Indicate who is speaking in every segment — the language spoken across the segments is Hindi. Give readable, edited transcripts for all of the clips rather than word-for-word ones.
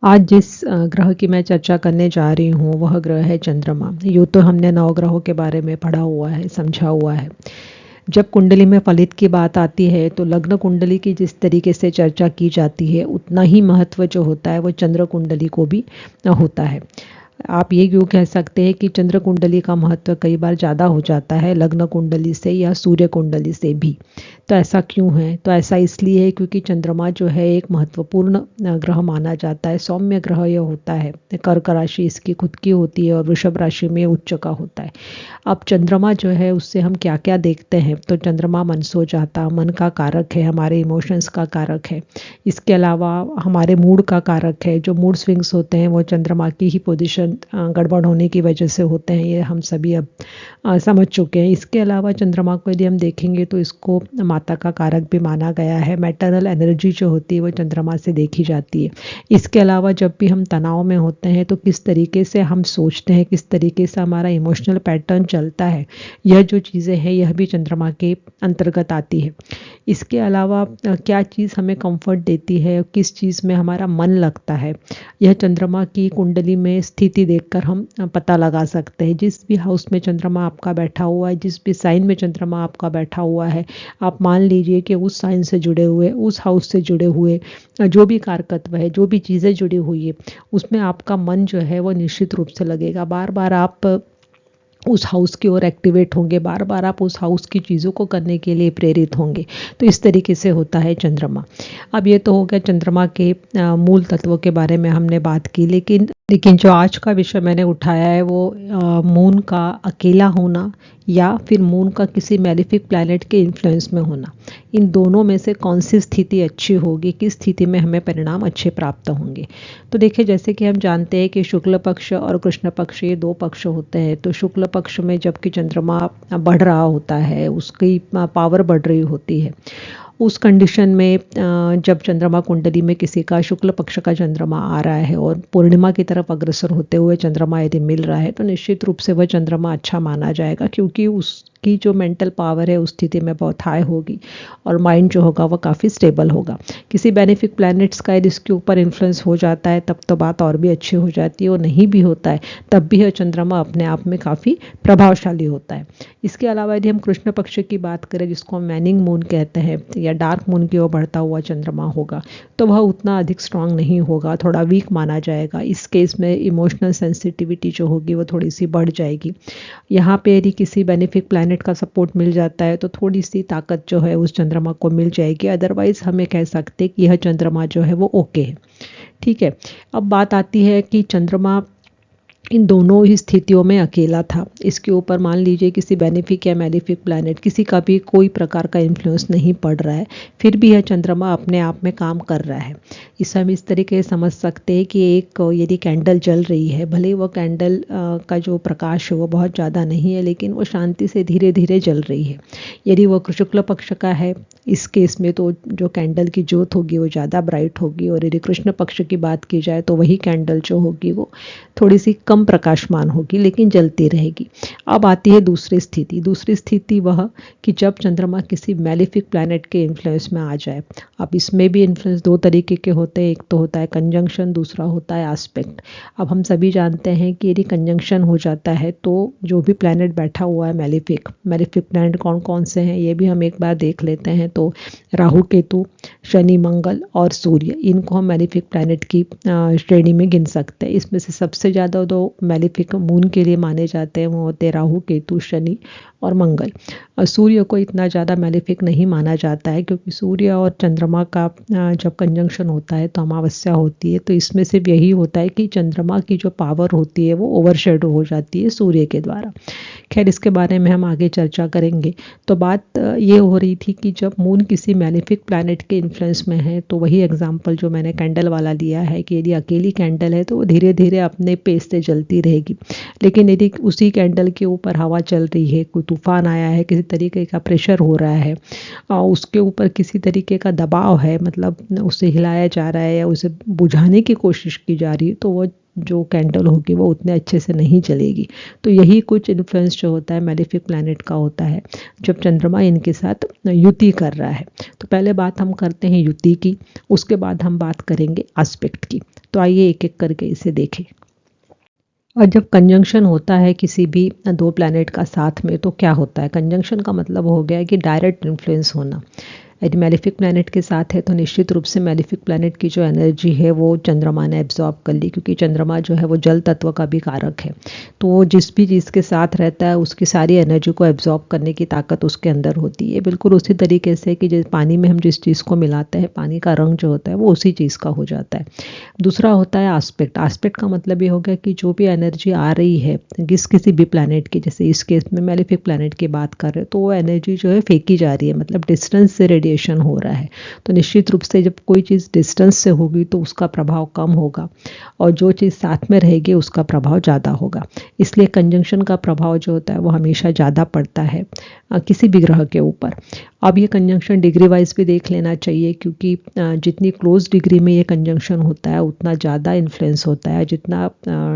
Speaker 1: आज जिस ग्रह की मैं चर्चा करने जा रही हूँ वह ग्रह है चंद्रमा। यूँ तो हमने नवग्रहों के बारे में पढ़ा हुआ है, समझा हुआ है। जब कुंडली में फलित की बात आती है तो लग्न कुंडली की जिस तरीके से चर्चा की जाती है उतना ही महत्व जो होता है वो चंद्र कुंडली को भी होता है। आप ये क्यों कह सकते हैं कि चंद्र कुंडली का महत्व कई बार ज़्यादा हो जाता है लग्न कुंडली से या सूर्य कुंडली से भी। तो ऐसा क्यों है? तो ऐसा इसलिए है क्योंकि चंद्रमा जो है एक महत्वपूर्ण ग्रह माना जाता है, सौम्य ग्रह यह होता है। कर्क राशि इसकी खुद की होती है और वृषभ राशि में उच्च का होता है। अब चंद्रमा जो है उससे हम क्या क्या देखते हैं? तो चंद्रमा मन सो जाता, मन का कारक है, हमारे इमोशंस का कारक है। इसके अलावा हमारे मूड का कारक है। जो मूड स्विंग्स होते हैं वो चंद्रमा की ही पोजीशन गड़बड़ होने की वजह से होते हैं, ये हम सभी अब समझ चुके हैं। इसके अलावा चंद्रमा को यदि हम देखेंगे तो इसको माता का कारक भी माना गया है। मैटरनल एनर्जी जो होती है वो चंद्रमा से देखी जाती है। इसके अलावा जब भी हम तनाव में होते हैं तो किस तरीके से हम सोचते हैं, किस तरीके से हमारा इमोशनल पैटर्न चलता है, यह जो चीज़ें हैं यह भी चंद्रमा के अंतर्गत आती है। इसके अलावा क्या चीज़ हमें कंफर्ट देती है, किस चीज़ में हमारा मन लगता है, यह चंद्रमा की कुंडली में स्थिति देखकर हम पता लगा सकते हैं। जिस भी हाउस में चंद्रमा आपका बैठा हुआ है, जिस भी साइन में चंद्रमा आपका बैठा हुआ है, आप मान लीजिए कि उस साइन से जुड़े हुए, उस हाउस से जुड़े हुए जो भी कारकत्व है, जो भी चीज़ें जुड़ी हुई है, उसमें आपका मन जो है वो निश्चित रूप से लगेगा। बार बार आप उस हाउस की ओर एक्टिवेट होंगे, बार बार आप उस हाउस की चीज़ों को करने के लिए प्रेरित होंगे। तो इस तरीके से होता है चंद्रमा। अब ये तो हो गया चंद्रमा के मूल तत्वों के बारे में हमने बात की, लेकिन जो आज का विषय मैंने उठाया है वो मून का अकेला होना या फिर मून का किसी मैलेफिक प्लैनेट के इन्फ्लुएंस में होना। इन दोनों में से कौन सी स्थिति अच्छी होगी, किस स्थिति में हमें परिणाम अच्छे प्राप्त होंगे। तो देखिए, जैसे कि हम जानते हैं कि शुक्ल पक्ष और कृष्ण पक्ष ये दो पक्ष होते हैं। तो शुक्ल पक्ष में जबकि चंद्रमा बढ़ रहा होता है, उसकी पावर बढ़ रही होती है, उस कंडीशन में जब चंद्रमा कुंडली में किसी का शुक्ल पक्ष का चंद्रमा आ रहा है और पूर्णिमा की तरफ अग्रसर होते हुए चंद्रमा यदि मिल रहा है तो निश्चित रूप से वह चंद्रमा अच्छा माना जाएगा, क्योंकि उसकी जो मेंटल पावर है उस स्थिति में बहुत हाई होगी और माइंड जो होगा वह काफ़ी स्टेबल होगा। किसी बेनिफिक प्लैनेट्स का यदि इसके ऊपर इन्फ्लुएंस हो जाता है तब तो बात और भी अच्छी हो जाती है, और नहीं भी होता है तब भी यह चंद्रमा अपने आप में काफ़ी प्रभावशाली होता है। इसके अलावा यदि हम कृष्ण पक्ष की बात करें, जिसको हम वैनिंग मून कहते हैं, या डार्क मून की ओर बढ़ता हुआ चंद्रमा होगा, तो वह उतना अधिक स्ट्रांग नहीं होगा, थोड़ा वीक माना जाएगा। इस केस में इमोशनल सेंसिटिविटी जो होगी वो थोड़ी सी बढ़ जाएगी। यहाँ पे यदि किसी बेनिफिक प्लैनेट का सपोर्ट मिल जाता है तो थोड़ी सी ताकत जो है उस चंद्रमा को मिल जाएगी। अदरवाइज हमें कह सकते हैं कि यह चंद्रमा जो है वो ओके है। ठीक है। अब बात आती है कि चंद्रमा इन दोनों ही स्थितियों में अकेला था। इसके ऊपर मान लीजिए किसी बेनिफिक या मैलिफिक प्लैनेट किसी का भी कोई प्रकार का इन्फ्लुएंस नहीं पड़ रहा है, फिर भी यह चंद्रमा अपने आप में काम कर रहा है। इसे हम इस तरीके से समझ सकते हैं कि एक यदि कैंडल जल रही है, भले वो कैंडल का जो प्रकाश है वो बहुत ज़्यादा नहीं है, लेकिन वो शांति से धीरे धीरे जल रही है। यदि वो शुक्ल पक्ष का है इस केस में तो जो कैंडल की ज्योत होगी वो ज़्यादा ब्राइट होगी, और यदि कृष्ण पक्ष की बात की जाए तो वही कैंडल जो होगी वो थोड़ी सी कम प्रकाशमान होगी लेकिन जलती रहेगी। अब आती है दूसरी स्थिति। दूसरी स्थिति वह कि जब चंद्रमा किसी मैलिफिक प्लैनेट के इन्फ्लुएंस में आ जाए। अब इसमें भी इन्फ्लुएंस दो तरीके के होते हैं, एक तो होता है कंजंक्शन, दूसरा होता है एस्पेक्ट। अब हम सभी जानते हैं कि यदि कंजंक्शन हो जाता है तो जो भी प्लैनेट बैठा हुआ है मैलिफिक प्लैनेट कौन कौन से हैं ये भी हम एक बार देख लेते हैं। तो राहु केतु, शनि मंगल और सूर्य, इनको हम मैलिफिक प्लैनेट की श्रेणी में गिन सकते हैं। इसमें से सबसे ज़्यादा दो मैलिफिक मून के लिए माने जाते हैं वो होते हैं राहु केतु, शनि और मंगल। सूर्य को इतना ज़्यादा मैलिफिक नहीं माना जाता है, क्योंकि सूर्य और चंद्रमा का जब कंजंक्शन होता है तो अमावस्या होती है। तो इसमें सिर्फ यही होता है कि चंद्रमा की जो पावर होती है वो ओवरशैडो हो जाती है सूर्य के द्वारा। खैर, इसके बारे में हम आगे चर्चा करेंगे। तो बात ये हो रही थी कि जब मून किसी मैलिफिक प्लैनेट के इन्फ्लुएंस में है, तो वही एग्जाम्पल जो मैंने कैंडल वाला लिया है कि यदि अकेली कैंडल है तो वो धीरे धीरे अपने पेस से जलती रहेगी। लेकिन यदि उसी कैंडल के ऊपर हवा चल रही है, कोई तूफान आया है, किसी तरीके का प्रेशर हो रहा है, उसके ऊपर किसी तरीके का दबाव है, मतलब उसे हिलाया जा रहा है या उसे बुझाने की कोशिश की जा रही है, तो वो जो कैंडल होगी वो उतने अच्छे से नहीं चलेगी। तो यही कुछ इन्फ्लुएंस जो होता है मैलिफिक प्लैनेट का होता है जब चंद्रमा इनके साथ युति कर रहा है। तो पहले बात हम करते हैं युति की, उसके बाद हम बात करेंगे एस्पेक्ट की। तो आइए एक एक करके इसे देखें। और जब कंजंक्शन होता है किसी भी दो प्लैनेट का साथ में तो क्या होता है? कंजंक्शन का मतलब हो गया कि डायरेक्ट इन्फ्लुएंस होना। यदि मेलेफिक प्लैनेट के साथ है तो निश्चित रूप से मेलेफिक प्लैनेट की जो एनर्जी है वो चंद्रमा ने एब्जॉर्ब कर ली, क्योंकि चंद्रमा जो है वो जल तत्व का भी कारक है। तो वो जिस भी चीज़ के साथ रहता है उसकी सारी एनर्जी को एब्जॉर्ब करने की ताकत उसके अंदर होती है। बिल्कुल उसी तरीके से कि जिस पानी में हम जिस चीज़ को मिलाते हैं, पानी का रंग जो होता है वो उसी चीज़ का हो जाता है। दूसरा होता है आस्पेक्ट। आस्पेक्ट का मतलब ये हो गया कि जो भी एनर्जी आ रही है किसी भी प्लैनेट की, जैसे इस केस में मेलेफिक प्लैनेट की बात कर रहे हैं, तो वो एनर्जी जो है फेंकी जा रही है, मतलब डिस्टेंस से रेडिएशन हो रहा है। तो निश्चित रूप से जब कोई चीज़ डिस्टेंस से होगी तो उसका प्रभाव कम होगा, और जो चीज़ साथ में रहेगी उसका प्रभाव ज़्यादा होगा। इसलिए कंजंक्शन का प्रभाव जो होता है वो हमेशा ज़्यादा पड़ता है किसी भी ग्रह के ऊपर। अब ये कंजंक्शन डिग्री वाइज भी देख लेना चाहिए, क्योंकि जितनी क्लोज डिग्री में ये कंजंक्शन होता है उतना ज़्यादा इन्फ्लुएंस होता है। जितना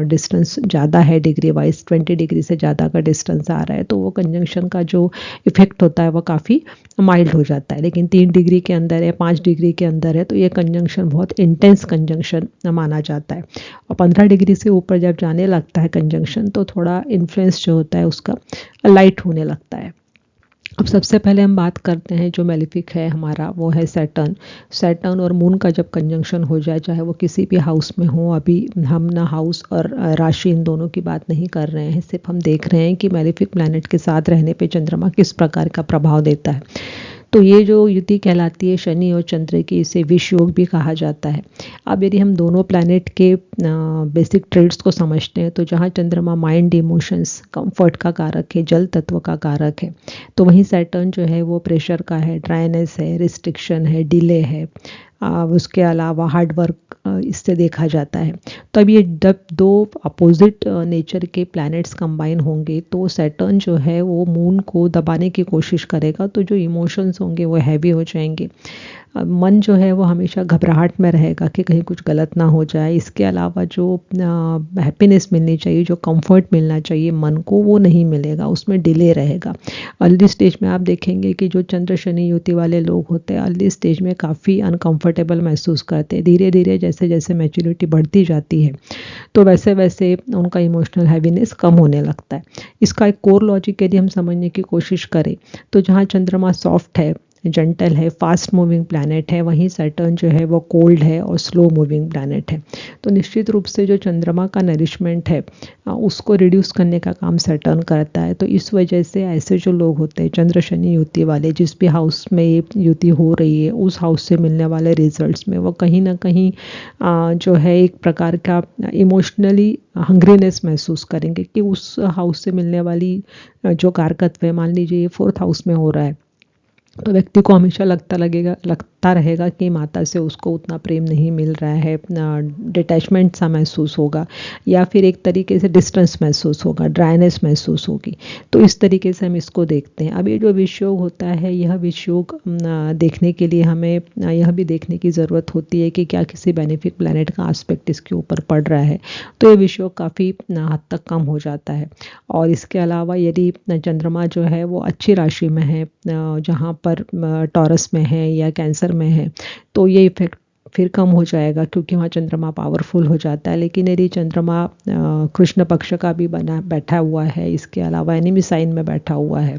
Speaker 1: डिस्टेंस ज़्यादा है डिग्री वाइज, 20 डिग्री से ज़्यादा का डिस्टेंस आ रहा है, तो वो कंजंक्शन का जो इफेक्ट होता है वो काफ़ी माइल्ड हो जाता है। लेकिन 3 डिग्री के अंदर है, 5 डिग्री के अंदर है, तो ये कंजंक्शन बहुत इंटेंस कंजंक्शन माना जाता है। और 15 डिग्री से ऊपर जब जाने लगता है कंजंक्शन तो थोड़ा इन्फ्लुएंस जो होता है उसका लाइट होने लगता है। अब सबसे पहले हम बात करते हैं जो मेलेफिक है हमारा, वो है सैटर्न। सैटर्न और मून का जब कंजंक्शन हो जाए, चाहे वो किसी भी हाउस में हो, अभी हम ना हाउस और राशि इन दोनों की बात नहीं कर रहे हैं, सिर्फ हम देख रहे हैं कि मेलेफिक प्लैनेट के साथ रहने पे चंद्रमा किस प्रकार का प्रभाव देता है। तो ये जो युति कहलाती है शनि और चंद्र की, इसे विष योग भी कहा जाता है। अब यदि हम दोनों प्लैनेट के बेसिक ट्रेड्स को समझते हैं, तो जहाँ चंद्रमा माइंड, इमोशंस, कंफर्ट का कारक है, जल तत्व का कारक है, तो वहीं सैटर्न जो है वो प्रेशर का है, ड्राइनेस है, रिस्ट्रिक्शन है, डिले है। उसके अलावा हार्ड वर्क इससे देखा जाता है। तो अब ये जब दो अपोजिट नेचर के प्लैनेट्स कंबाइन होंगे तो सैटर्न जो है वो मून को दबाने की कोशिश करेगा, तो जो इमोशंस होंगे वो हैवी हो जाएंगे। मन जो है वो हमेशा घबराहट में रहेगा कि कहीं कुछ गलत ना हो जाए। इसके अलावा जो हैप्पीनेस मिलनी चाहिए, जो कंफर्ट मिलना चाहिए मन को, वो नहीं मिलेगा, उसमें डिले रहेगा। अर्ली स्टेज में आप देखेंगे कि जो चंद्र शनि युति वाले लोग होते हैं अर्ली स्टेज में काफ़ी अनकंफर्टेबल महसूस करते हैं। धीरे धीरे जैसे जैसे मैच्योरिटी बढ़ती जाती है तो वैसे वैसे उनका इमोशनल हैवीनेस कम होने लगता है। इसका एक कोर लॉजिक यदि हम समझने की कोशिश करें, तो जहाँ चंद्रमा सॉफ्ट है, जेंटल है, फास्ट मूविंग प्लैनेट है, वहीं सैटर्न जो है वो कोल्ड है और स्लो मूविंग प्लैनेट है। तो निश्चित रूप से जो चंद्रमा का नरिशमेंट है उसको रिड्यूस करने का काम सैटर्न करता है। तो इस वजह से ऐसे जो लोग होते हैं चंद्र शनि युति वाले, जिस भी हाउस में ये युति हो रही है उस हाउस से मिलने वाले रिजल्ट्स में वो कहीं ना कहीं जो है एक प्रकार का इमोशनली हंग्रीनेस महसूस करेंगे कि उस हाउस से मिलने वाली जो कारकत्व है, मान लीजिए ये 4th हाउस में हो रहा है, तो व्यक्ति को हमेशा लगता रहेगा कि माता से उसको उतना प्रेम नहीं मिल रहा है, डिटैचमेंट सा महसूस होगा, या फिर एक तरीके से डिस्टेंस महसूस होगा, ड्राइनेस महसूस होगी। तो इस तरीके से हम इसको देखते हैं। अब ये जो विषयोग होता है, यह विषयोग देखने के लिए हमें यह भी देखने की ज़रूरत होती है कि क्या किसी बेनिफिक प्लैनेट का एस्पेक्ट इसके ऊपर पड़ रहा है, तो ये विषयोग काफ़ी हद तक कम हो जाता है। और इसके अलावा यदि चंद्रमा जो है वो अच्छी राशि में है, जहाँ पर टॉरस में है या कैंसर में है, तो ये इफेक्ट फिर कम हो जाएगा, क्योंकि वहाँ चंद्रमा पावरफुल हो जाता है। लेकिन यदि चंद्रमा कृष्ण पक्ष का भी बना बैठा हुआ है, इसके अलावा एनिमी साइन में बैठा हुआ है,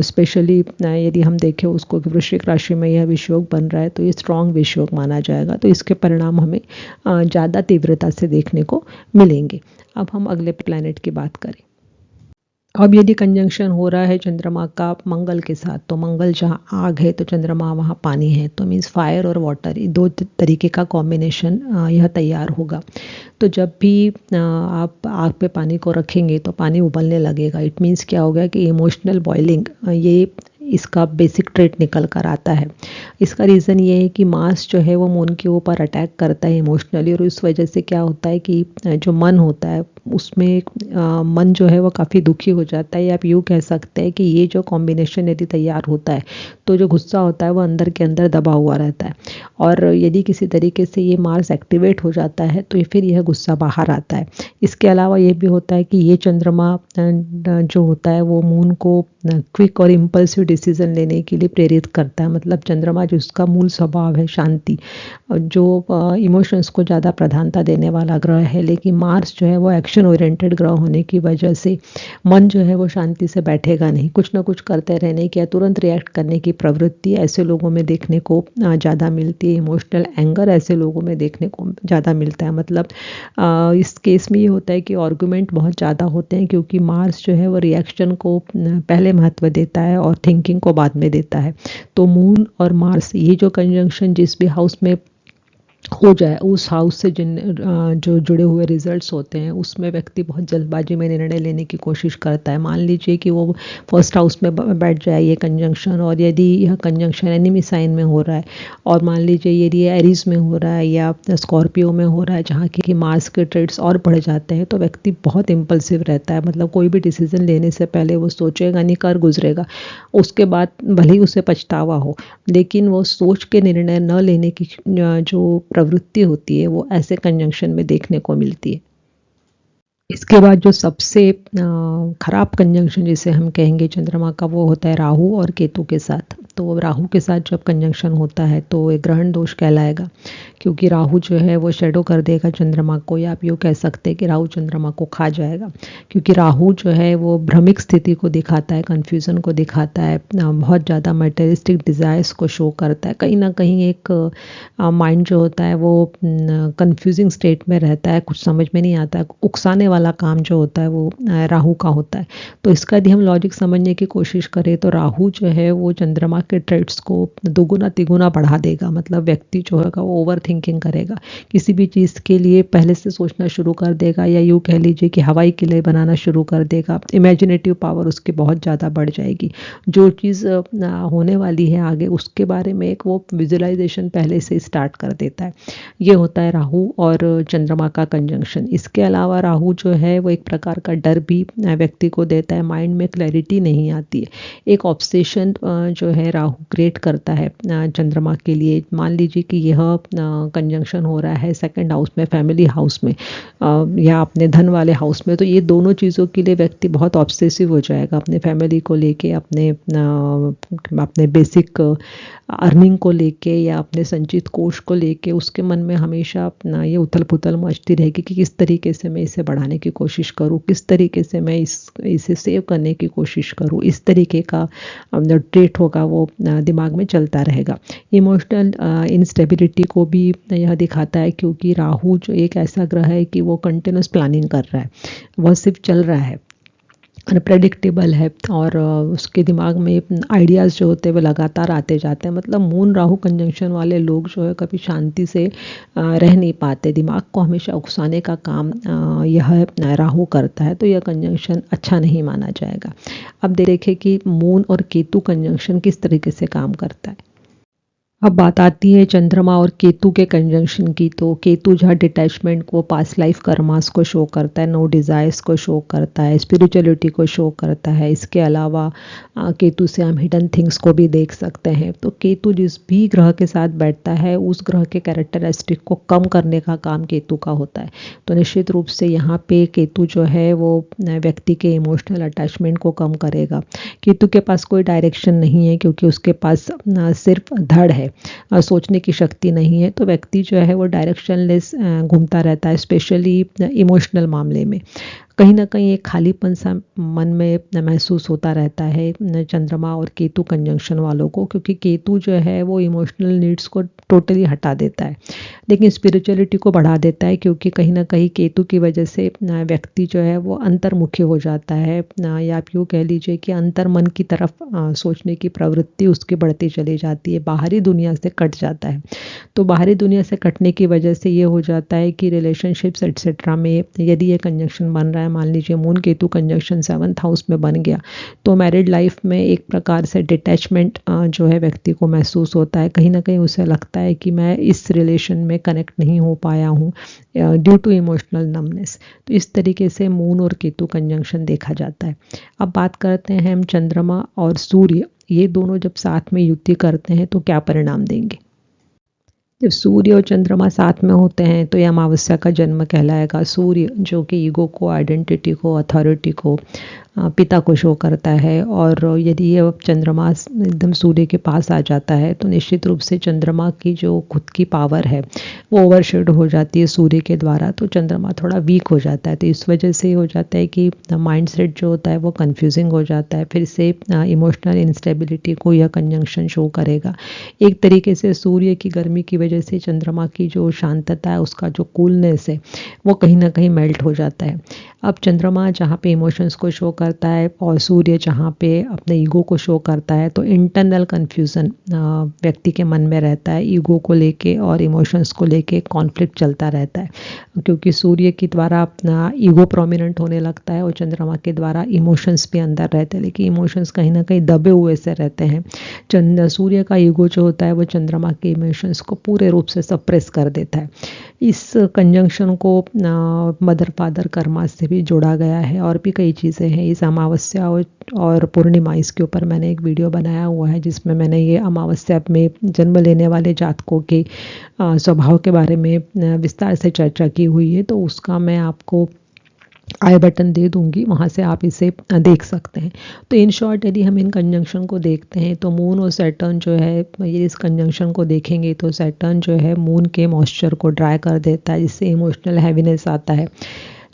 Speaker 1: स्पेशली यदि हम देखें उसको कि वृश्चिक राशि में यह विषयोग बन रहा है, तो ये स्ट्रॉन्ग विषयोग माना जाएगा। तो इसके परिणाम हमें ज़्यादा तीव्रता से देखने को मिलेंगे। अब हम अगले प्लैनेट की बात करें। अब यदि कंजंक्शन हो रहा है चंद्रमा का मंगल के साथ, तो मंगल जहाँ आग है तो चंद्रमा वहाँ पानी है, तो मीन्स फायर और वाटर, ये दो तरीके का कॉम्बिनेशन यह तैयार होगा। तो जब भी आप आग पे पानी को रखेंगे तो पानी उबलने लगेगा। इट मीन्स क्या हो गया कि इमोशनल बॉइलिंग, ये इसका बेसिक ट्रेट निकल कर आता है। इसका रीज़न ये है कि मार्स जो है वो मून के ऊपर अटैक करता है इमोशनली, और इस वजह से क्या होता है कि जो मन होता है उसमें मन जो है वो काफ़ी दुखी हो जाता है, या आप यूँ कह सकते हैं कि ये जो कॉम्बिनेशन यदि तैयार होता है तो जो गुस्सा होता है वो अंदर के अंदर दबा हुआ रहता है, और यदि किसी तरीके से ये मार्स एक्टिवेट हो जाता है तो फिर यह गुस्सा बाहर आता है। इसके अलावा ये भी होता है कि ये चंद्रमा जो होता है वो मून को क्विक और इम्पल्सिव डिसीजन लेने के लिए प्रेरित करता है। मतलब चंद्रमा जो उसका मूल स्वभाव है शांति, जो इमोशंस को ज़्यादा प्रधानता देने वाला ग्रह है। लेकिन मार्स जो है वो एक्शन ओरिएंटेड ग्रह होने की वजह से मन जो है वो शांति से बैठेगा नहीं, कुछ ना कुछ करते रहने की या तुरंत रिएक्ट करने की प्रवृत्ति ऐसे लोगों में देखने को ज़्यादा मिलती है। इमोशनल एंगर ऐसे लोगों में देखने को ज़्यादा मिलता है। मतलब इस केस में ये होता है कि आर्गुमेंट बहुत ज़्यादा होते हैं, क्योंकि मार्स जो है वो रिएक्शन को पहले महत्व देता है और थिंकिंग को बाद में देता है। तो मून और मार्स ये जो कंजंक्शन जिस भी हाउस में हो जाए, उस हाउस से जो जुड़े हुए रिजल्ट्स होते हैं उसमें व्यक्ति बहुत जल्दबाजी में निर्णय लेने की कोशिश करता है। मान लीजिए कि वो फर्स्ट हाउस में बैठ जाए ये कंजंक्शन, और यदि यह कंजंक्शन एनिमी साइन में हो रहा है, और मान लीजिए यदि ये एरीज में हो रहा है या स्कॉर्पियो में हो रहा है जहाँ की मार्स के ट्रेड्स और बढ़ जाते हैं, तो व्यक्ति बहुत इम्पल्सिव रहता है। मतलब कोई भी डिसीजन लेने से पहले वो सोचेगा नहीं, कर गुजरेगा, उसके बाद भले ही उसे पछतावा हो, लेकिन वो सोच के निर्णय न लेने की जो प्रवृत्ति होती है वो ऐसे कंजंक्शन में देखने को मिलती है। इसके बाद जो सबसे खराब कंजंक्शन जिसे हम कहेंगे चंद्रमा का, वो होता है राहु और केतु के साथ। तो राहु के साथ जब कंजंक्शन होता है तो एक ग्रहण दोष कहलाएगा, क्योंकि राहु जो है वो शेडो कर देगा चंद्रमा को, या आप यूँ कह सकते हैं कि राहु चंद्रमा को खा जाएगा। क्योंकि राहु जो है वो भ्रमिक स्थिति को दिखाता है, कन्फ्यूज़न को दिखाता है, बहुत ज़्यादा मटेरियलिस्टिक डिज़ायर्स को शो करता है। कहीं ना कहीं एक माइंड जो होता है वो कंफ्यूजिंग स्टेट में रहता है, कुछ समझ में नहीं आता है, उकसाने वाला काम जो होता है वो राहु का होता है। तो इसका यदि हम लॉजिक समझने की कोशिश करें तो राहु जो है वो चंद्रमा के ट्रेड्स को दोगुना तिगुना बढ़ा देगा। मतलब व्यक्ति जो है वो ओवर थिंकिंग करेगा, किसी भी चीज़ के लिए पहले से सोचना शुरू कर देगा, या यूँ कह लीजिए कि हवाई किले बनाना शुरू कर देगा। इमेजिनेटिव पावर उसकी बहुत ज़्यादा बढ़ जाएगी। जो चीज़ होने वाली है आगे उसके बारे में एक वो विजुअलाइजेशन पहले से स्टार्ट कर देता है। ये होता है राहु और चंद्रमा का कंजंक्शन। इसके अलावा राहु जो है वो एक प्रकार का डर भी व्यक्ति को देता है, माइंड में क्लैरिटी नहीं आती है, एक ऑब्सेशन जो है राहु क्रिएट करता है चंद्रमा के लिए। मान लीजिए कि यह कंजंक्शन हो रहा है सेकंड हाउस में, फैमिली हाउस में, या अपने धन वाले हाउस में, तो ये दोनों चीज़ों के लिए व्यक्ति बहुत ऑब्सेसिव हो जाएगा, अपने फैमिली को लेके, अपने बेसिक अर्निंग को लेके या अपने संचित कोष को लेके उसके मन में हमेशा अपना ये उथल पुथल मचती रहेगी कि किस तरीके से मैं इसे बढ़ाने की कोशिश करूँ, किस तरीके से मैं इसे सेव करने की कोशिश करूँ। इस तरीके का जो ट्रेट होगा वो दिमाग में चलता रहेगा। इमोशनल इंस्टेबिलिटी को भी यह दिखाता है, क्योंकि राहु जो एक ऐसा ग्रह है कि वो कंटिन्यूस प्लानिंग कर रहा है, वह सिर्फ चल रहा है, अनप्रेडिक्टेबल है, और उसके दिमाग में आइडियाज़ जो होते हैं वो लगातार आते जाते हैं। मतलब मून राहु कंजंक्शन वाले लोग जो है कभी शांति से रह नहीं पाते, दिमाग को हमेशा उकसाने का काम यह राहु करता है। तो यह कंजंक्शन अच्छा नहीं माना जाएगा। अब देखें कि मून और केतु कंजंक्शन किस तरीके से काम करता है। अब बात आती है चंद्रमा और केतु के कंजंक्शन की। तो केतु जहाँ डिटैचमेंट को, पास्ट लाइफ कर्मास को शो करता है, नो डिज़ायर्स को शो करता है, स्पिरिचुअलिटी को शो करता है। इसके अलावा केतु से हम हिडन थिंग्स को भी देख सकते हैं। तो केतु जिस भी ग्रह के साथ बैठता है उस ग्रह के कैरेक्टरिस्टिक को कम करने का काम केतु का होता है। तो निश्चित रूप से यहाँ पे केतु जो है वो व्यक्ति के इमोशनल अटैचमेंट को कम करेगा। केतु के पास कोई डायरेक्शन नहीं है, क्योंकि उसके पास सिर्फ धड़ है, सोचने की शक्ति नहीं है। तो व्यक्ति जो है वो डायरेक्शनलेस घूमता रहता है, स्पेशली इमोशनल मामले में। कहीं ना कहीं एक खालीपन सा मन में महसूस होता रहता है चंद्रमा और केतु कंजंक्शन वालों को, क्योंकि केतु जो है वो इमोशनल नीड्स को टोटली हटा देता है, लेकिन स्पिरिचुअलिटी को बढ़ा देता है। क्योंकि कहीं ना कहीं केतु की वजह से व्यक्ति जो है वो अंतर्मुखी हो जाता है, या आप यूँ कह लीजिए कि अंतर मन की तरफ सोचने की प्रवृत्ति उसकी बढ़ती चली जाती है, बाहरी दुनिया से कट जाता है। तो बाहरी दुनिया से कटने की वजह से ये हो जाता है कि रिलेशनशिप्स एक्सेट्रा में यदि ये कंजंक्शन बन रहा है, मान लीजिए moon Ketu conjunction 7th house में बन गया, तो मैरिड लाइफ में एक प्रकार से डिटैचमेंट जो है व्यक्ति को महसूस होता है। कहीं ना कहीं उसे लगता है कि मैं इस रिलेशन में कनेक्ट नहीं हो पाया हूँ ड्यू टू इमोशनल नमनेस। तो इस तरीके से मून और केतु कंजंक्शन देखा जाता है। अब बात करते हैं हम चंद्रमा और सूर्य, ये दोनों जब साथ में युति करते हैं तो क्या परिणाम देंगे। जब सूर्य और चंद्रमा साथ में होते हैं तो यह अमावस्या का जन्म कहलाएगा। सूर्य जो कि ईगो को, आइडेंटिटी को, अथॉरिटी को, पिता को शो करता है। और यदि ये चंद्रमा एकदम सूर्य के पास आ जाता है तो निश्चित रूप से चंद्रमा की जो खुद की पावर है वो ओवरशेडो हो जाती है सूर्य के द्वारा, तो चंद्रमा थोड़ा वीक हो जाता है। तो इस वजह से हो जाता है कि माइंड सेट जो होता है वो कंफ्यूजिंग हो जाता है, फिर से इमोशनल इंस्टेबिलिटी को यह कंजंक्शन शो करेगा। एक तरीके से सूर्य की गर्मी की वजह से चंद्रमा की जो शांतता है, उसका जो कूलनेस है, वो कहीं ना कहीं मेल्ट हो जाता है। अब चंद्रमा जहाँ पे इमोशंस को शो करता है और सूर्य जहाँ पे अपने ईगो को शो करता है, तो इंटरनल कन्फ्यूज़न व्यक्ति के मन में रहता है। ईगो को लेके और इमोशंस को लेके कॉन्फ्लिक्ट चलता रहता है, क्योंकि सूर्य के द्वारा अपना ईगो प्रोमिनेंट होने लगता है और चंद्रमा के द्वारा इमोशंस भी अंदर रहते हैं, लेकिन इमोशंस कहीं ना कहीं दबे हुए से रहते हैं। सूर्य का ईगो जो होता है वो चंद्रमा के इमोशंस को पूरे रूप से सप्रेस कर देता है। इस कंजंक्शन को मदर फादर कर्मा से भी जोड़ा गया है, और भी कई चीज़ें हैं। इस अमावस्या और पूर्णिमा, इसके ऊपर मैंने एक वीडियो बनाया हुआ है जिसमें मैंने ये अमावस्या में जन्म लेने वाले जातकों के स्वभाव के बारे में विस्तार से चर्चा की हुई है, तो उसका मैं आपको आई बटन दे दूंगी, वहाँ से आप इसे देख सकते हैं। तो इन शॉर्ट यदि हम इन कंजंक्शन को देखते हैं तो मून और सैटर्न जो है, ये इस कंजंक्शन को देखेंगे तो सैटर्न जो है मून के मॉइस्चर को ड्राई कर देता है, जिससे इमोशनल हैवीनेस आता है।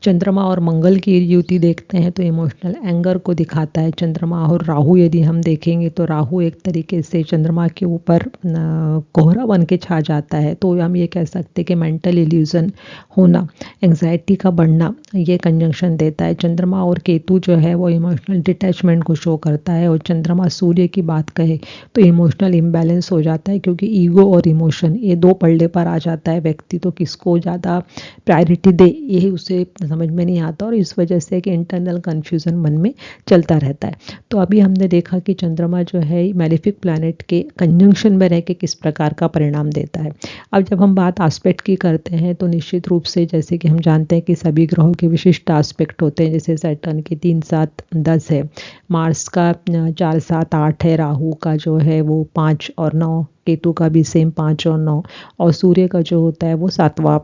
Speaker 1: चंद्रमा और मंगल की युति देखते हैं तो इमोशनल एंगर को दिखाता है। चंद्रमा और राहु यदि हम देखेंगे तो राहु एक तरीके से चंद्रमा के ऊपर कोहरा बन के छा जाता है, तो हम ये कह सकते हैं कि मेंटल इल्यूजन होना, एंग्जाइटी का बढ़ना, ये कंजंक्शन देता है। चंद्रमा और केतु जो है वो इमोशनल डिटैचमेंट को शो करता है, और चंद्रमा सूर्य की बात कहे तो इमोशनल इम्बैलेंस हो जाता है, क्योंकि ईगो और इमोशन ये दो पलड़े पर आ जाता है। व्यक्ति तो किसको ज़्यादा प्रायोरिटी दे यही उसे समझ में नहीं आता, और इस वजह से कि इंटरनल कन्फ्यूज़न मन में चलता रहता है। तो अभी हमने देखा कि चंद्रमा जो है मैलेफिक प्लैनेट के कंजंक्शन में रह के किस प्रकार का परिणाम देता है। अब जब हम बात आस्पेक्ट की करते हैं तो निश्चित रूप से जैसे कि हम जानते हैं कि सभी ग्रहों के विशिष्ट आस्पेक्ट होते हैं। जैसे सैटर्न के 3, 7, 10 है, मार्स का 4, 7, 8 है, राहु का जो है वो 5 और 9, केतु का भी सेम 5 और 9, और सूर्य का जो होता है वो 7वां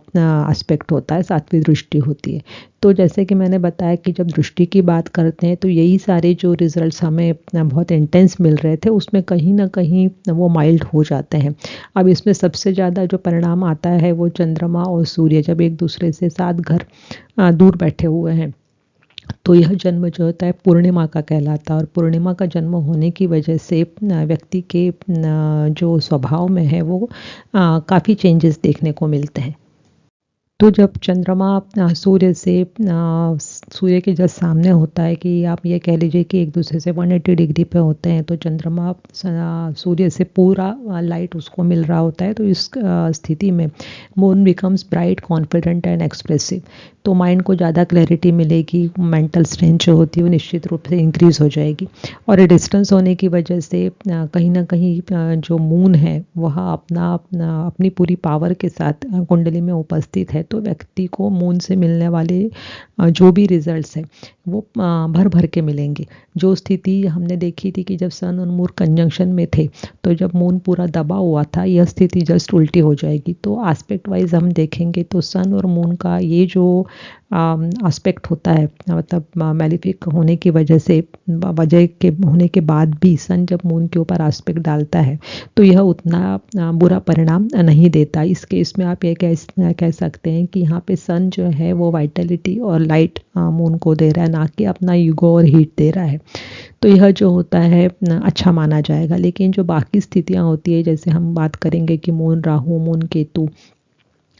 Speaker 1: एस्पेक्ट होता है, 7वीं दृष्टि होती है। तो जैसे कि मैंने बताया कि जब दृष्टि की बात करते हैं तो यही सारे जो रिजल्ट्स हमें बहुत इंटेंस मिल रहे थे उसमें कहीं ना कहीं वो माइल्ड हो जाते हैं। अब इसमें सबसे ज़्यादा जो परिणाम आता है वो चंद्रमा और सूर्य जब एक दूसरे से 7 घर दूर बैठे हुए हैं, तो यह जन्म जो होता है पूर्णिमा का कहलाता है। और पूर्णिमा का जन्म होने की वजह से व्यक्ति के जो स्वभाव में है वो काफ़ी चेंजेस देखने को मिलते हैं। तो जब चंद्रमा सूर्य के जस्ट सामने होता है, कि आप ये कह लीजिए कि एक दूसरे से 180 डिग्री पे होते हैं, तो चंद्रमा सूर्य से पूरा लाइट उसको मिल रहा होता है, तो इस स्थिति में moon becomes bright, confident and expressive. तो माइंड को ज़्यादा क्लैरिटी मिलेगी, मेंटल स्ट्रेंथ जो होती है वो निश्चित रूप से इंक्रीज हो जाएगी। और डिस्टेंस होने की वजह से कहीं ना कहीं जो मून है वह अपनी पूरी पावर के साथ कुंडली में उपस्थित है, तो व्यक्ति को मून से मिलने वाले जो भी रिजल्ट्स है वो भर भर के मिलेंगे। जो स्थिति हमने देखी थी कि जब सन और मून कंजंक्शन में थे, तो जब मून पूरा दबा हुआ था, यह स्थिति जस्ट उल्टी हो जाएगी। तो एस्पेक्ट वाइज हम देखेंगे तो सन और मून का ये जो एस्पेक्ट होता है, मतलब मैलिफिक होने की वजह के होने के बाद भी सन जब मून के ऊपर एस्पेक्ट डालता है तो यह उतना बुरा परिणाम नहीं देता। इस केस में आप ये कह सकते हैं कि यहाँ पे सन जो है वो वाइटलिटी और लाइट मून को दे रहा है, ना कि अपना ईगो और हीट दे रहा है। तो यह जो होता है अच्छा माना जाएगा। लेकिन जो बाकी स्थितियाँ होती है, जैसे हम बात करेंगे कि मून राहु, मून केतु,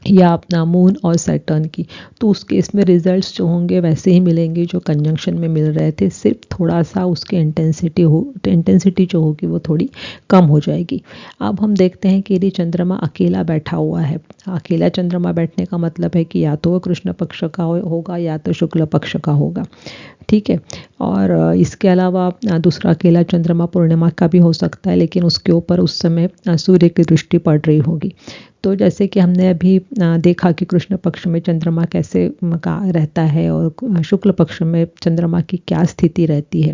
Speaker 1: या अपना मून और सैटर्न की, तो उस केस में रिजल्ट्स जो होंगे वैसे ही मिलेंगे जो कंजंक्शन में मिल रहे थे, सिर्फ थोड़ा सा उसकी इंटेंसिटी जो होगी वो थोड़ी कम हो जाएगी। अब हम देखते हैं कि यदि चंद्रमा अकेला बैठा हुआ है, अकेला चंद्रमा बैठने का मतलब है कि या तो वो कृष्ण पक्ष का होगा या तो शुक्ल पक्ष का होगा, ठीक है। और इसके अलावा दूसरा अकेला चंद्रमा पूर्णिमा का भी हो सकता है, लेकिन उसके ऊपर उस समय सूर्य की दृष्टि पड़ रही होगी। तो जैसे कि हमने अभी देखा कि कृष्ण पक्ष में चंद्रमा कैसे रहता है और शुक्ल पक्ष में चंद्रमा की क्या स्थिति रहती है।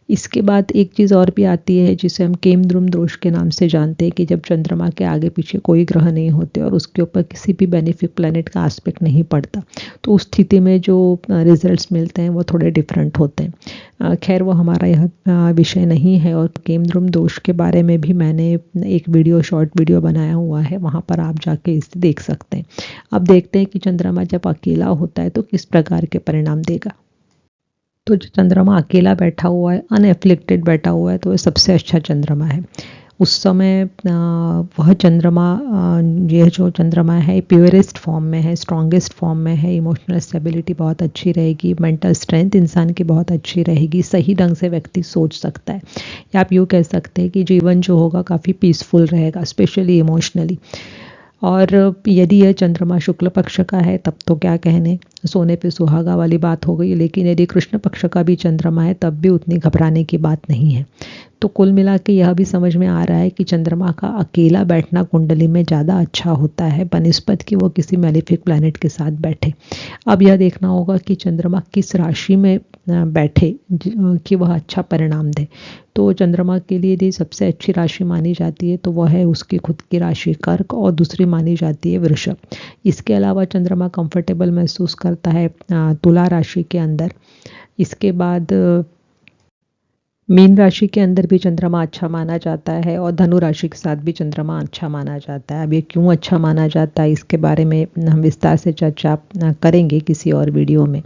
Speaker 1: इसके बाद एक चीज़ और भी आती है जिसे हम केमद्रुम दोष के नाम से जानते हैं कि जब चंद्रमा के आगे पीछे कोई ग्रह नहीं होते और उसके ऊपर किसी भी बेनिफिक प्लैनेट का एस्पेक्ट नहीं पड़ता, तो उस स्थिति में जो रिजल्ट्स मिलते हैं वो थोड़े डिफरेंट होते हैं। खैर वो हमारा यह विषय नहीं है। और केमद्रुम दोष के बारे में भी मैंने एक वीडियो, शॉर्ट वीडियो बनाया हुआ है, वहाँ पर आप जाके इसे देख सकते हैं। अब देखते हैं कि चंद्रमा जब अकेला होता है तो किस प्रकार के परिणाम देगा। तो जो चंद्रमा अकेला बैठा हुआ है, अनएफ्लिक्टेड बैठा हुआ है, तो ये सबसे अच्छा चंद्रमा है। उस समय वह चंद्रमा, यह जो चंद्रमा है प्योरेस्ट फॉर्म में है, स्ट्रॉन्गेस्ट फॉर्म में है, इमोशनल स्टेबिलिटी बहुत अच्छी रहेगी, मेंटल स्ट्रेंथ इंसान की बहुत अच्छी रहेगी, सही ढंग से व्यक्ति सोच सकता है, या आप यूँ कह सकते हैं कि जीवन जो होगा काफ़ी पीसफुल रहेगा, स्पेशली इमोशनली। और यदि यह चंद्रमा शुक्ल पक्ष का है तब तो क्या कहने, सोने पे सुहागा वाली बात हो गई। लेकिन यदि कृष्ण पक्ष का भी चंद्रमा है तब भी उतनी घबराने की बात नहीं है। तो कुल मिला के यह भी समझ में आ रहा है कि चंद्रमा का अकेला बैठना कुंडली में ज़्यादा अच्छा होता है बनिस्पत कि वो किसी मेलेफिक प्लैनेट के साथ बैठे। अब यह देखना होगा कि चंद्रमा किस राशि में बैठे कि वह अच्छा परिणाम दे। तो चंद्रमा के लिए यदि सबसे अच्छी राशि मानी जाती है तो वह है उसकी खुद की राशि कर्क, और दूसरी मानी जाती है वृषभ। इसके अलावा चंद्रमा कंफर्टेबल महसूस करता है तुला राशि के अंदर। इसके बाद मीन राशि के अंदर भी चंद्रमा अच्छा माना जाता है, और धनु राशि के साथ भी चंद्रमा अच्छा माना जाता है। अब ये क्यों अच्छा माना जाता है इसके बारे में हम विस्तार से चर्चा करेंगे किसी और वीडियो में।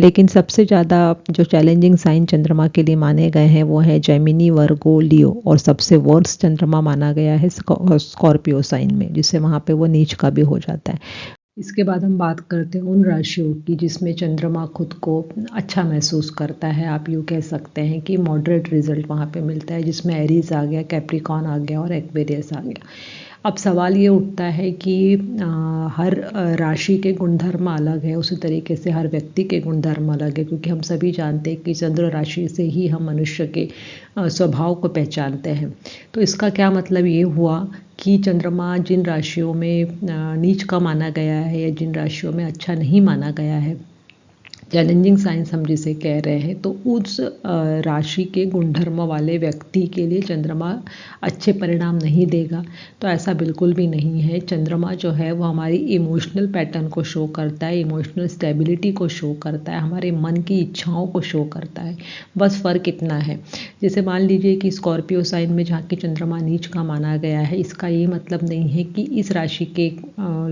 Speaker 1: लेकिन सबसे ज़्यादा जो चैलेंजिंग साइन चंद्रमा के लिए माने गए हैं वो है जेमिनी, वर्गो, लियो, और सबसे वर्स्ट चंद्रमा माना गया है स्कॉर्पियो साइन में, जिससे वहाँ पे वो नीच का भी हो जाता है। इसके बाद हम बात करते हैं उन राशियों की जिसमें चंद्रमा खुद को अच्छा महसूस करता है। आप यूँ कह सकते हैं कि मॉडरेट रिजल्ट वहाँ पे मिलता है, जिसमें एरीज आ गया, कैप्रिकॉन आ गया और एक्वेरियस आ गया। अब सवाल ये उठता है कि हर राशि के गुणधर्म अलग है, उसी तरीके से हर व्यक्ति के गुणधर्म अलग है, क्योंकि हम सभी जानते हैं कि चंद्र राशि से ही हम मनुष्य के स्वभाव को पहचानते हैं। तो इसका क्या मतलब ये हुआ कि चंद्रमा जिन राशियों में नीच का माना गया है या जिन राशियों में अच्छा नहीं माना गया है, चैलेंजिंग साइंस हम जिसे कह रहे हैं, तो उस राशि के गुणधर्म वाले व्यक्ति के लिए चंद्रमा अच्छे परिणाम नहीं देगा। तो ऐसा बिल्कुल भी नहीं है। चंद्रमा जो है वो हमारी इमोशनल पैटर्न को शो करता है, इमोशनल स्टेबिलिटी को शो करता है, हमारे मन की इच्छाओं को शो करता है। बस फ़र्क इतना है, जैसे मान लीजिए कि स्कॉर्पियो साइन में जहाँ की चंद्रमा नीच का माना गया है, इसका ये मतलब नहीं है कि इस राशि के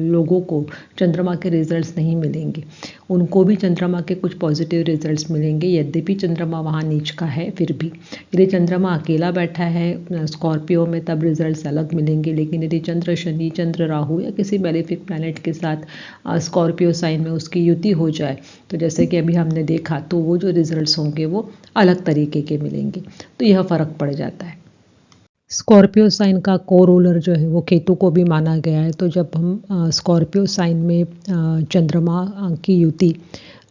Speaker 1: लोगों को चंद्रमा के रिजल्ट्स नहीं मिलेंगे। उनको भी चंद्रमा के कुछ पॉजिटिव रिजल्ट्स मिलेंगे, यद्यपि चंद्रमा वहाँ नीच का है। फिर भी यदि चंद्रमा अकेला बैठा है स्कॉर्पियो में तब रिजल्ट्स अलग मिलेंगे, लेकिन यदि चंद्र शनि, चंद्र राहु या किसी मेलेफिक प्लैनेट के साथ स्कॉर्पियो साइन में उसकी युति हो जाए, तो जैसे कि अभी हमने देखा, तो वो जो रिजल्ट्स होंगे वो अलग तरीके के मिलेंगे। तो यह फ़र्क पड़ जाता है। स्कॉर्पियो साइन का को रूलर जो है वो केतु को भी माना गया है। तो जब हम स्कॉर्पियो साइन में चंद्रमा की युति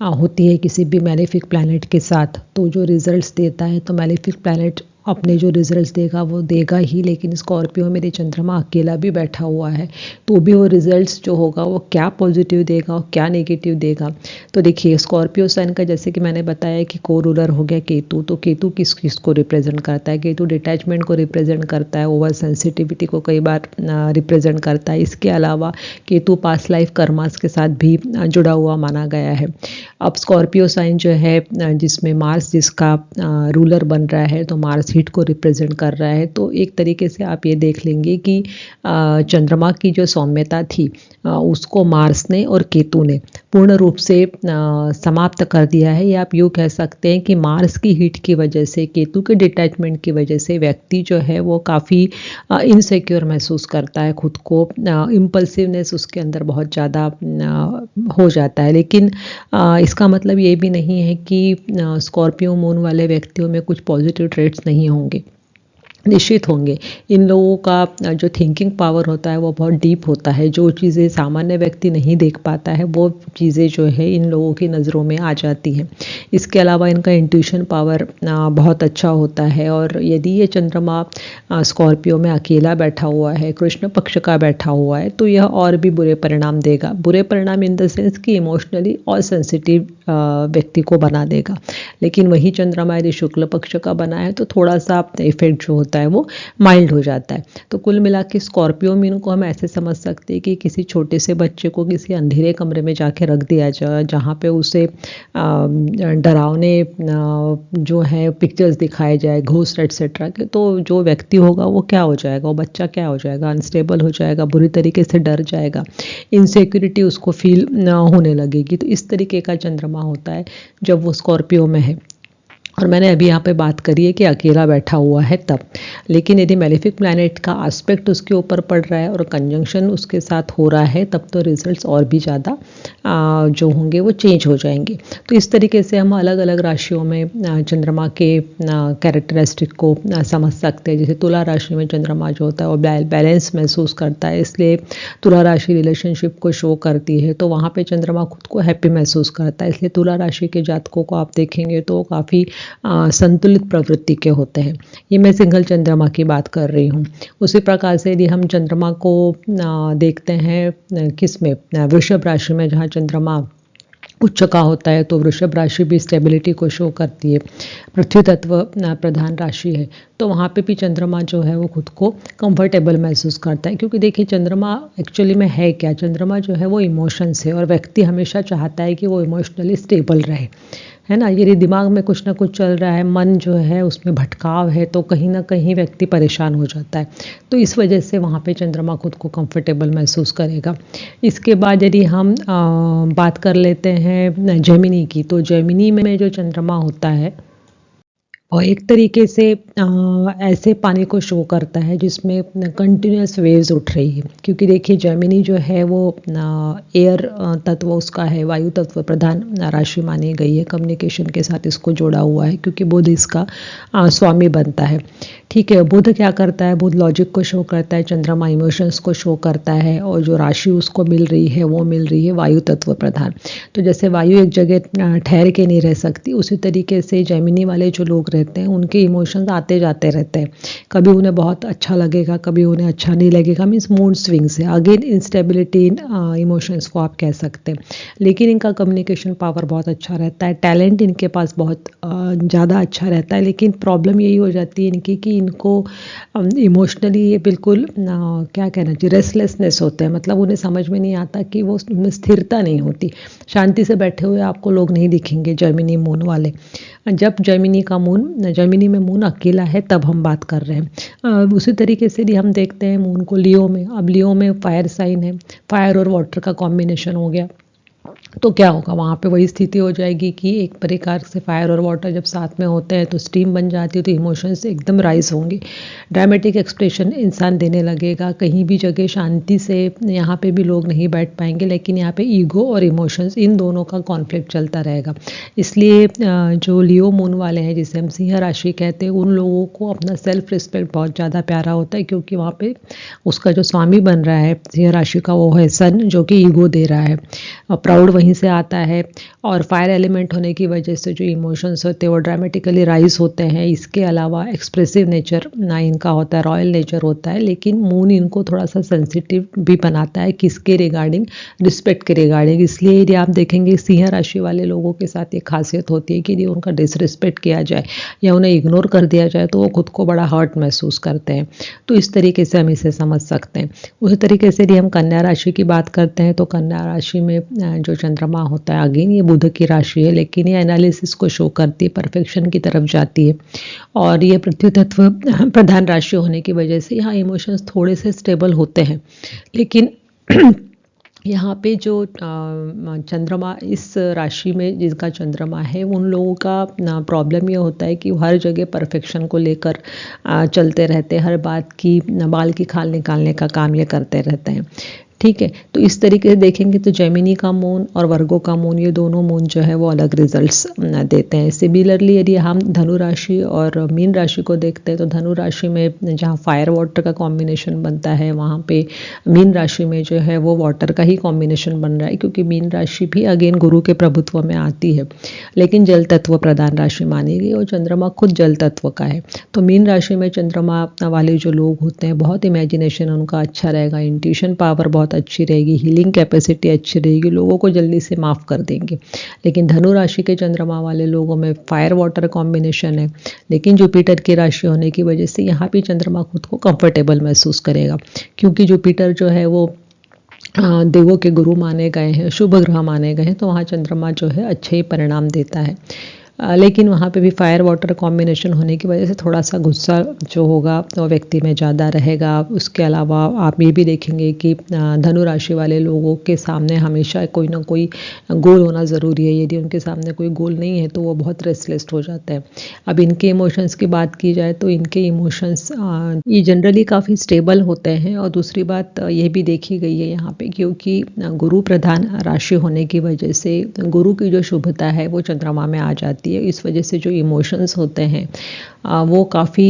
Speaker 1: होती है किसी भी मैलेफिक प्लैनेट के साथ, तो जो रिजल्ट्स देता है, तो मैलेफिक प्लैनेट अपने जो रिजल्ट्स देगा वो देगा ही। लेकिन स्कॉर्पियो में यदि चंद्रमा अकेला भी बैठा हुआ है तो भी वो रिजल्ट्स जो होगा वो क्या पॉजिटिव देगा और क्या नेगेटिव देगा। तो देखिए स्कॉर्पियो साइन का, जैसे कि मैंने बताया कि को रूलर हो गया केतु, तो केतु किस चीज़ को रिप्रेजेंट करता है? केतु डिटैचमेंट को रिप्रेजेंट करता है, ओवर सेंसिटिविटी को कई बार रिप्रेजेंट करता है। इसके अलावा केतु पास्ट लाइफ कर्मास के साथ भी जुड़ा हुआ माना गया है। अब स्कॉर्पियो साइन जो है जिसमें मार्स जिसका रूलर बन रहा है, तो मार्स हीट को रिप्रेजेंट कर रहा है। तो एक तरीके से आप ये देख लेंगे कि चंद्रमा की जो सौम्यता थी उसको मार्स ने और केतु ने पूर्ण रूप से समाप्त कर दिया है। या आप यूँ कह सकते हैं कि मार्स की हीट की वजह से, केतु के डिटैचमेंट की वजह से व्यक्ति जो है वो काफ़ी इनसिक्योर महसूस करता है खुद को, इम्पल्सिवनेस उसके अंदर बहुत ज़्यादा हो जाता है। लेकिन इसका मतलब ये भी नहीं है कि स्कॉर्पियो मून वाले व्यक्तियों में कुछ पॉजिटिव ट्रेट्स नहीं होंगे, निश्चित होंगे। इन लोगों का जो थिंकिंग पावर होता है वो बहुत डीप होता है। जो चीज़ें सामान्य व्यक्ति नहीं देख पाता है वो चीज़ें जो है इन लोगों की नज़रों में आ जाती हैं। इसके अलावा इनका इंट्यूशन पावर बहुत अच्छा होता है। और यदि ये चंद्रमा स्कॉर्पियो में अकेला बैठा हुआ है, कृष्ण पक्ष का बैठा हुआ है, तो यह और भी बुरे परिणाम देगा। बुरे परिणाम इन द सेंस कि इमोशनली और सेंसिटिव व्यक्ति को बना देगा। लेकिन वही चंद्रमा यदि शुक्ल पक्ष का बना है तो थोड़ा सा इफेक्ट जो होता है वो माइल्ड हो जाता है। तो कुल मिला के स्कॉर्पियो मीन को हम ऐसे समझ सकते हैं कि किसी छोटे से बच्चे को किसी अंधेरे कमरे में जाके रख दिया जाए, जहाँ पे उसे डरावने जो है पिक्चर्स दिखाए जाए, घोस्ट एटसेट्रा के, तो जो व्यक्ति होगा वो क्या हो जाएगा, वो बच्चा क्या हो जाएगा, अनस्टेबल हो जाएगा, बुरी तरीके से डर जाएगा, इनसिक्योरिटी उसको फील होने लगेगी। तो इस तरीके का चंद्रमा होता है जब वो स्कॉर्पियो में है। और मैंने अभी यहाँ पे बात करी है कि अकेला बैठा हुआ है तब। लेकिन यदि मेलेफिक प्लैनेट का एस्पेक्ट उसके ऊपर पड़ रहा है और कंजंक्शन उसके साथ हो रहा है, तब तो रिजल्ट्स और भी ज़्यादा जो होंगे वो चेंज हो जाएंगे। तो इस तरीके से हम अलग अलग राशियों में चंद्रमा के कैरेक्टरिस्टिक को समझ सकते हैं। जैसे तुला राशि में चंद्रमा जो होता है वो बैलेंस महसूस करता है, इसलिए तुला राशि रिलेशनशिप को शो करती है, तो वहाँ पे चंद्रमा खुद को हैप्पी महसूस करता है। इसलिए तुला राशि के जातकों को आप देखेंगे तो काफ़ी संतुलित प्रवृत्ति के होते हैं। ये मैं सिंगल चंद्रमा की बात कर रही हूँ। उसी प्रकार से यदि हम चंद्रमा को देखते हैं किस में, वृषभ राशि में, जहाँ चंद्रमा उच्च का होता है, तो वृषभ राशि भी स्टेबिलिटी को शो करती है, पृथ्वी तत्व प्रधान राशि है। तो वहाँ पे भी चंद्रमा जो है वो खुद को कंफर्टेबल महसूस करता है, क्योंकि देखिए चंद्रमा एक्चुअली में है क्या, चंद्रमा जो है वो इमोशंस है, और व्यक्ति हमेशा चाहता है कि वो इमोशनली स्टेबल रहे, है ना। यदि दिमाग में कुछ ना कुछ चल रहा है, मन जो है उसमें भटकाव है, तो कहीं ना कहीं व्यक्ति परेशान हो जाता है। तो इस वजह से वहाँ पे चंद्रमा खुद को कंफर्टेबल महसूस करेगा। इसके बाद यदि हम बात कर लेते हैं जेमिनी की, तो जेमिनी में जो चंद्रमा होता है और एक तरीके से ऐसे पानी को शो करता है जिसमें कंटिन्यूस वेव्स उठ रही है, क्योंकि देखिए जेमिनी जो है वो एयर तत्व उसका है, वायु तत्व प्रधान राशि मानी गई है, कम्युनिकेशन के साथ इसको जोड़ा हुआ है, क्योंकि बुध इसका स्वामी बनता है। ठीक है, बुध क्या करता है, बुध लॉजिक को शो करता है, चंद्रमा इमोशंस को शो करता है, और जो राशि उसको मिल रही है वो मिल रही है वायु तत्व प्रधान। तो जैसे वायु एक जगह ठहर के नहीं रह सकती, उसी तरीके से जेमिनी वाले जो लोग रहते हैं उनके इमोशंस आते जाते रहते हैं। कभी उन्हें बहुत अच्छा लगेगा, कभी उन्हें अच्छा नहीं लगेगा, मीन्स मूड स्विंग्स है, अगेन इंस्टेबिलिटी इन इमोशंस को आप कह सकते हैं। लेकिन इनका कम्युनिकेशन पावर बहुत अच्छा रहता है, टैलेंट इनके पास बहुत ज़्यादा अच्छा रहता है। लेकिन प्रॉब्लम यही हो जाती है इनकी कि इनको इमोशनली ये बिल्कुल क्या कहना चाहिए, रेस्टलेसनेस होते हैं, मतलब उन्हें समझ में नहीं आता कि वो उनमें स्थिरता नहीं होती, शांति से बैठे हुए आपको लोग नहीं दिखेंगे जेमिनी मून वाले। जब जेमिनी में मून अकेला है तब हम बात कर रहे हैं। उसी तरीके से भी हम देखते हैं मून को लियो में, अब लियो में फायर साइन है, फायर और वाटर का कॉम्बिनेशन हो गया, तो क्या होगा, वहाँ पे वही स्थिति हो जाएगी कि एक प्रकार से फायर और वाटर जब साथ में होते हैं तो स्टीम बन जाती है, तो इमोशंस एकदम राइज होंगे, ड्रामेटिक एक्सप्रेशन इंसान देने लगेगा, कहीं भी जगह शांति से यहाँ पे भी लोग नहीं बैठ पाएंगे, लेकिन यहाँ पे ईगो और इमोशंस इन दोनों का कॉन्फ्लिक्ट चलता रहेगा। इसलिए जो लियो मून वाले हैं, जिसे हम सिंह राशि कहते हैं, उन लोगों को अपना सेल्फ रिस्पेक्ट बहुत ज़्यादा प्यारा होता है, क्योंकि वहाँ पे उसका जो स्वामी बन रहा है सिंह राशि का वो है सन, जो कि ईगो दे रहा है, प्राउड वहीं से आता है। और फायर एलिमेंट होने की वजह से जो इमोशंस होते हैं वो ड्रामेटिकली राइज होते हैं। इसके अलावा एक्सप्रेसिव नेचर ना इनका होता है, रॉयल नेचर होता है, लेकिन मून इनको थोड़ा सा सेंसिटिव भी बनाता है, किसके रिगार्डिंग, रिस्पेक्ट के रिगार्डिंग। इसलिए यदि आप देखेंगे सिंह राशि वाले लोगों के साथ ये खासियत होती है कि यदि उनका डिसरिस्पेक्ट किया जाए या उन्हें इग्नोर कर दिया जाए तो वो खुद को बड़ा हर्ट महसूस करते हैं। तो इस तरीके से हम इसे समझ सकते हैं। उसी तरीके से यदि हम कन्या राशि की बात करते हैं तो कन्या राशि में जो चंद्रमा होता है, अगेन ये बुध की राशि है, लेकिन ये एनालिसिस को शो करती है, परफेक्शन की तरफ जाती है, और ये पृथ्वी तत्व प्रधान राशि होने की वजह से यहाँ इमोशंस थोड़े से स्टेबल होते हैं। लेकिन यहाँ पे जो चंद्रमा इस राशि में जिसका चंद्रमा है, उन लोगों का प्रॉब्लम ये होता है कि हर जगह परफेक्शन को लेकर चलते रहते हैं, हर बात की बाल की खाल निकालने का काम ये करते रहते हैं। ठीक है, तो इस तरीके से देखेंगे तो जेमिनी का मून और वर्गो का मून, ये दोनों मून जो है वो अलग रिजल्ट्स देते हैं। सिमिलरली यदि हम धनु राशि और मीन राशि को देखते हैं तो धनु राशि में जहाँ फायर वाटर का कॉम्बिनेशन बनता है, वहाँ पे मीन राशि में जो है वो वाटर का ही कॉम्बिनेशन बन रहा है, क्योंकि मीन राशि भी अगेन गुरु के प्रभुत्व में आती है, लेकिन जल तत्व प्रधान राशि मानी गई, और चंद्रमा खुद जल तत्व का है। तो मीन राशि में चंद्रमा वाले जो लोग होते हैं, बहुत इमेजिनेशन उनका अच्छा रहेगा, इंट्यूशन पावर बहुत बहुत अच्छी रहेगी, हीलिंग कैपेसिटी अच्छी रहेगी, लोगों को जल्दी से माफ़ कर देंगे। लेकिन धनु राशि के चंद्रमा वाले लोगों में फायर वाटर कॉम्बिनेशन है, लेकिन जुपिटर की राशि होने की वजह से यहाँ भी चंद्रमा खुद को कंफर्टेबल महसूस करेगा, क्योंकि जुपिटर जो है वो देवों के गुरु माने गए हैं, शुभ ग्रह माने गए हैं, तो वहाँ चंद्रमा जो है अच्छे ही परिणाम देता है। लेकिन वहाँ पे भी फायर वाटर कॉम्बिनेशन होने की वजह से थोड़ा सा गुस्सा जो होगा वो व्यक्ति में ज़्यादा रहेगा। उसके अलावा आप ये भी देखेंगे कि धनु राशि वाले लोगों के सामने हमेशा कोई ना कोई गोल होना ज़रूरी है। यदि उनके सामने कोई गोल नहीं है तो वो बहुत रेस्टलेस हो जाते हैं। अब इनके इमोशंस की बात की जाए तो इनके इमोशंस ये जनरली काफ़ी स्टेबल होते हैं। और दूसरी बात ये भी देखी गई है यहाँ पे, क्योंकि गुरु प्रधान राशि होने की वजह से गुरु की जो शुभता है वो चंद्रमा में आ जाती है। इस वजह से जो इमोशंस होते हैं वो काफ़ी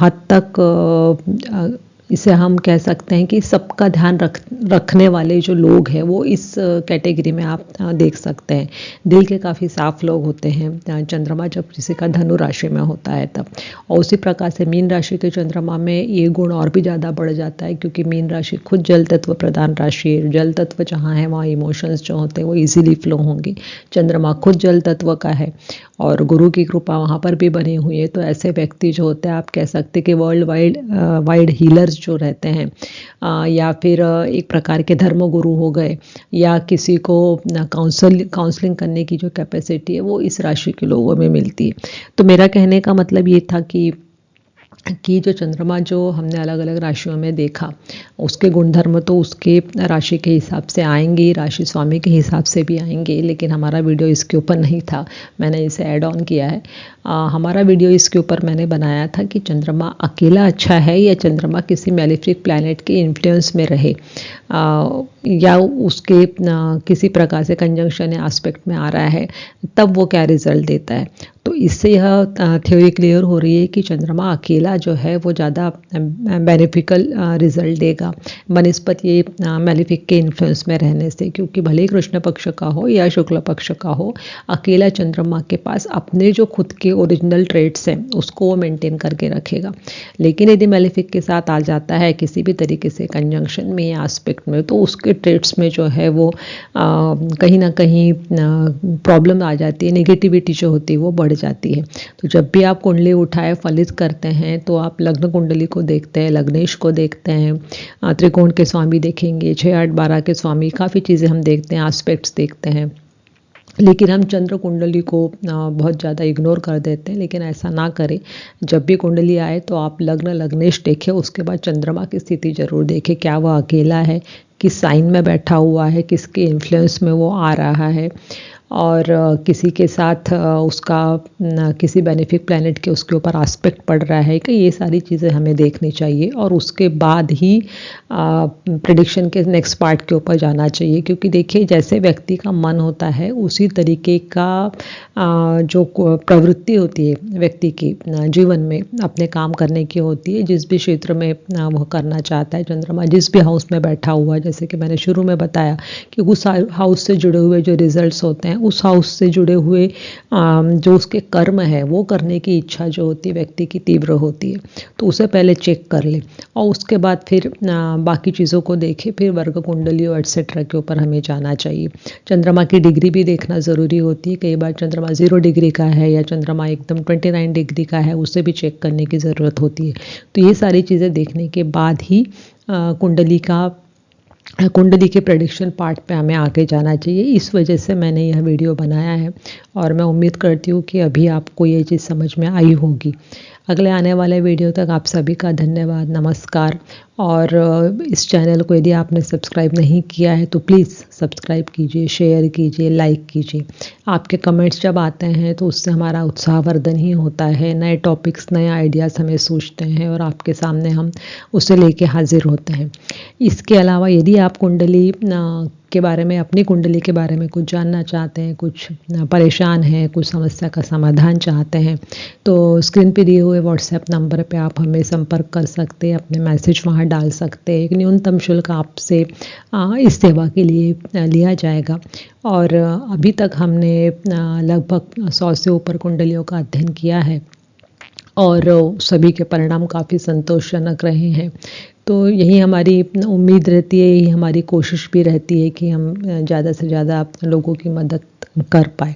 Speaker 1: हद तक इसे हम कह सकते हैं कि सबका ध्यान रखने वाले जो लोग हैं वो इस कैटेगरी में आप देख सकते हैं। दिल के काफ़ी साफ लोग होते हैं चंद्रमा जब किसी का धनु राशि में होता है तब। और उसी प्रकार से मीन राशि के चंद्रमा में ये गुण और भी ज़्यादा बढ़ जाता है, क्योंकि मीन राशि खुद जल तत्व प्रधान राशि है। जल तत्व जहाँ है वहाँ इमोशंस जो होते हैं वो ईजिली फ्लो होंगे। चंद्रमा खुद जल तत्व का है और गुरु की कृपा वहाँ पर भी बनी हुई है। तो ऐसे व्यक्ति जो होते हैं आप कह सकते हैं कि वर्ल्ड वाइड हीलर्स जो रहते हैं, या फिर एक प्रकार के धर्म गुरु हो गए, या किसी को काउंसलिंग करने की जो कैपेसिटी है वो इस राशि के लोगों में मिलती है। तो मेरा कहने का मतलब ये था कि जो चंद्रमा जो हमने अलग अलग राशियों में देखा, उसके गुणधर्म तो उसके राशि के हिसाब से आएंगे, राशि स्वामी के हिसाब से भी आएंगे। लेकिन हमारा वीडियो इसके ऊपर नहीं था, मैंने इसे ऐड ऑन किया है। हमारा वीडियो इसके ऊपर मैंने बनाया था कि चंद्रमा अकेला अच्छा है या चंद्रमा किसी मैलेफिक प्लैनेट के इन्फ्लुएंस में रहे, या उसके किसी प्रकार से कंजंक्शन या एस्पेक्ट में आ रहा है, तब वो क्या रिजल्ट देता है। तो इससे यह थ्योरी क्लियर हो रही है कि चंद्रमा अकेला जो है वो ज़्यादा बेनिफिकल रिजल्ट देगा बनस्पत ये मैलेफिक के इन्फ्लुएंस में रहने से। क्योंकि भले ही कृष्ण पक्ष का हो या शुक्ल पक्ष का हो, अकेला चंद्रमा के पास अपने जो खुद के ओरिजिनल ट्रेट्स हैं उसको वो मेंटेन करके रखेगा। लेकिन यदि मैलेफिक के साथ आ जाता है किसी भी तरीके से कंजंक्शन में या एस्पेक्ट में, तो उसके ट्रेट्स में जो है वो कहीं ना कहीं प्रॉब्लम आ जाती है, नेगेटिविटी जो होती है वो बढ़ जाती है। तो जब भी आप कुंडली उठाए फलित करते हैं तो आप लग्न कुंडली को देखते हैं, लग्नेश को देखते हैं, त्रिकोण के स्वामी देखेंगे, 6, 8, 12 के स्वामी, काफ़ी चीज़ें हम देखते हैं, एस्पेक्ट्स देखते हैं। लेकिन हम चंद्र कुंडली को बहुत ज़्यादा इग्नोर कर देते हैं। लेकिन ऐसा ना करें, जब भी कुंडली आए तो आप लग्न लग्नेश देखें, उसके बाद चंद्रमा की स्थिति जरूर देखें। क्या वह अकेला है, किस साइन में बैठा हुआ है, किसके इन्फ्लुएंस में वो आ रहा है, और किसी के साथ उसका किसी बेनिफिक प्लैनेट के उसके ऊपर एस्पेक्ट पड़ रहा है कि, ये सारी चीज़ें हमें देखनी चाहिए। और उसके बाद ही प्रेडिक्शन के नेक्स्ट पार्ट के ऊपर जाना चाहिए। क्योंकि देखिए, जैसे व्यक्ति का मन होता है उसी तरीके का जो प्रवृत्ति होती है व्यक्ति की जीवन में अपने काम करने की होती है, जिस भी क्षेत्र में वह करना चाहता है। चंद्रमा जिस भी हाउस में बैठा हुआ, जैसे कि मैंने शुरू में बताया कि उस हाउस से जुड़े हुए जो रिजल्ट्स होते हैं, उस हाउस से जुड़े हुए जो उसके कर्म है वो करने की इच्छा जो होती है व्यक्ति की तीव्र होती है। तो उसे पहले चेक कर ले और उसके बाद फिर बाकी चीज़ों को देखे, फिर वर्ग कुंडली और एटसेट्रा के ऊपर हमें जाना चाहिए। चंद्रमा की डिग्री भी देखना ज़रूरी होती है। कई बार चंद्रमा 0 डिग्री का है या चंद्रमा एकदम 29 डिग्री का है, उसे भी चेक करने की ज़रूरत होती है। तो ये सारी चीज़ें देखने के बाद ही कुंडली के प्रेडिक्शन पार्ट पे हमें आगे जाना चाहिए। इस वजह से मैंने यह वीडियो बनाया है और मैं उम्मीद करती हूँ कि अभी आपको ये चीज़ समझ में आई होगी। अगले आने वाले वीडियो तक आप सभी का धन्यवाद, नमस्कार। और इस चैनल को यदि आपने सब्सक्राइब नहीं किया है तो प्लीज़ सब्सक्राइब कीजिए, शेयर कीजिए, लाइक कीजिए। आपके कमेंट्स जब आते हैं तो उससे हमारा उत्साहवर्धन ही होता है। नए टॉपिक्स, नए आइडियाज़ हमें सूझते हैं और आपके सामने हम उसे लेके हाजिर होते हैं। इसके अलावा यदि आप कुंडली के बारे में, अपनी कुंडली के बारे में कुछ जानना चाहते हैं, कुछ परेशान हैं, कुछ समस्या का समाधान चाहते हैं, तो स्क्रीन पे दिए हुए व्हाट्सएप नंबर पे आप हमें संपर्क कर सकते हैं, अपने मैसेज वहाँ डाल सकते हैं। एक न्यूनतम शुल्क आपसे इस सेवा के लिए लिया जाएगा। और अभी तक हमने लगभग 100 से ऊपर कुंडलियों का अध्ययन किया है और सभी के परिणाम काफ़ी संतोषजनक रहे हैं। तो यही हमारी उम्मीद रहती है, यही हमारी कोशिश भी रहती है कि हम ज़्यादा से ज़्यादा लोगों की मदद कर पाएँ।